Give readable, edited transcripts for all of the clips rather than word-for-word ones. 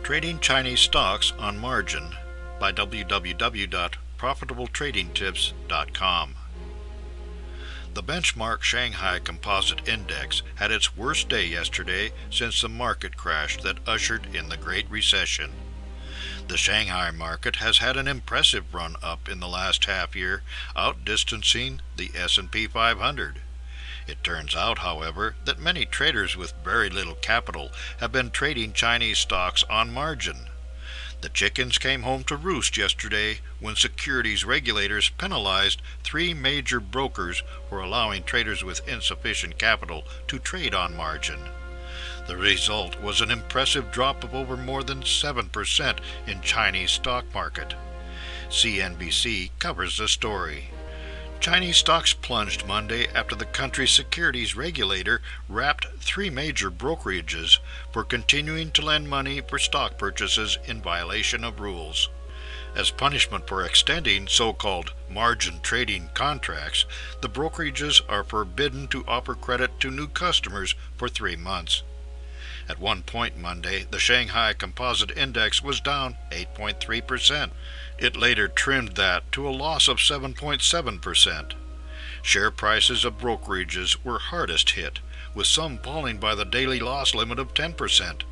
Trading Chinese Stocks on Margin by www.profitabletradingtips.com. The benchmark Shanghai Composite Index had its worst day yesterday since the market crash that ushered in the Great Recession. The Shanghai market has had an impressive run up in the last half year, outdistancing the S&P 500. It turns out, however, that many traders with very little capital have been trading Chinese stocks on margin. The chickens came home to roost yesterday when securities regulators penalized three major brokers for allowing traders with insufficient capital to trade on margin. The result was an impressive drop of over more than 7% in Chinese stock market. CNBC covers the story. Chinese stocks plunged Monday after the country's securities regulator wrapped three major brokerages for continuing to lend money for stock purchases in violation of rules. As punishment for extending so-called margin trading contracts, the brokerages are forbidden to offer credit to new customers for 3 months. At one point Monday, the Shanghai Composite Index was down 8.3%. It later trimmed that to a loss of 7.7%. Share prices of brokerages were hardest hit, with some falling by the daily loss limit of 10%.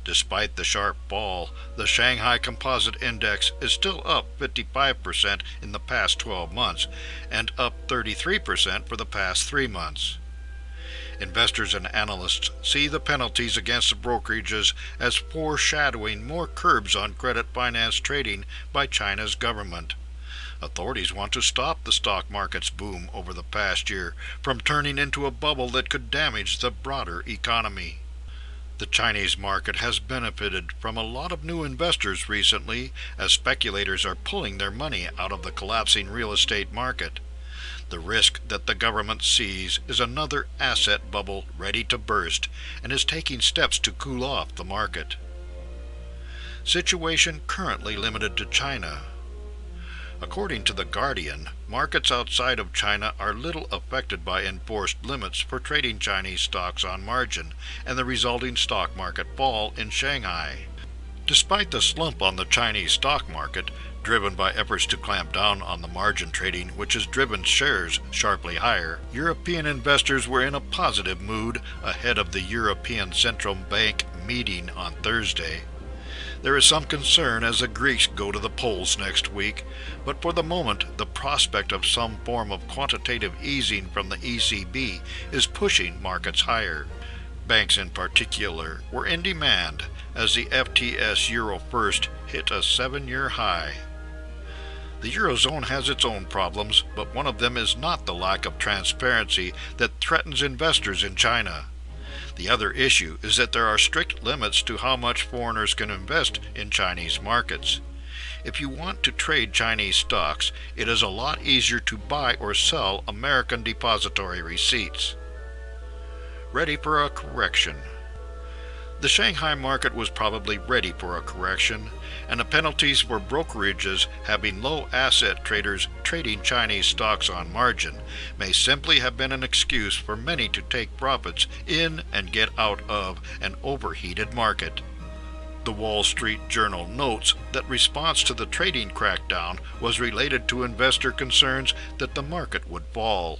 Despite the sharp fall, the Shanghai Composite Index is still up 55% in the past 12 months and up 33% for the past 3 months. Investors and analysts see the penalties against the brokerages as foreshadowing more curbs on credit finance trading by China's government. Authorities want to stop the stock market's boom over the past year from turning into a bubble that could damage the broader economy. The Chinese market has benefited from a lot of new investors recently as speculators are pulling their money out of the collapsing real estate market. The risk that the government sees is another asset bubble ready to burst and is taking steps to cool off the market. Situation currently limited to China. According to The Guardian, markets outside of China are little affected by enforced limits for trading Chinese stocks on margin and the resulting stock market fall in Shanghai. Despite the slump on the Chinese stock market, driven by efforts to clamp down on the margin trading which has driven shares sharply higher, European investors were in a positive mood ahead of the European Central Bank meeting on Thursday. There is some concern as the Greeks go to the polls next week, but for the moment the prospect of some form of quantitative easing from the ECB is pushing markets higher. Banks in particular were in demand as the FTS Euro First hit a 7-year high. The Eurozone has its own problems, but one of them is not the lack of transparency that threatens investors in China. The other issue is that there are strict limits to how much foreigners can invest in Chinese markets. If you want to trade Chinese stocks, it is a lot easier to buy or sell American Depository Receipts. Ready for a correction. The Shanghai market was probably ready for a correction, and the penalties for brokerages having low asset traders trading Chinese stocks on margin may simply have been an excuse for many to take profits in and get out of an overheated market. The Wall Street Journal notes that response to the trading crackdown was related to investor concerns that the market would fall.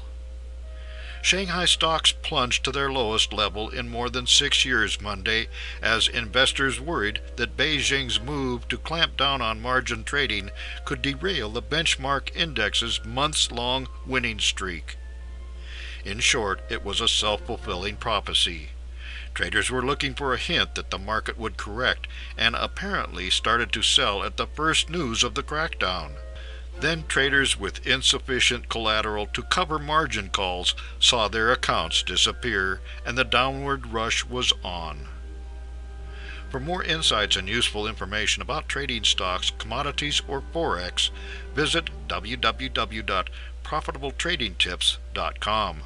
Shanghai stocks plunged to their lowest level in more than 6 years Monday as investors worried that Beijing's move to clamp down on margin trading could derail the benchmark index's months-long winning streak. In short, it was a self-fulfilling prophecy. Traders were looking for a hint that the market would correct and apparently started to sell at the first news of the crackdown. Then traders with insufficient collateral to cover margin calls saw their accounts disappear, and the downward rush was on. For more insights and useful information about trading stocks, commodities, or Forex, visit www.profitabletradingtips.com.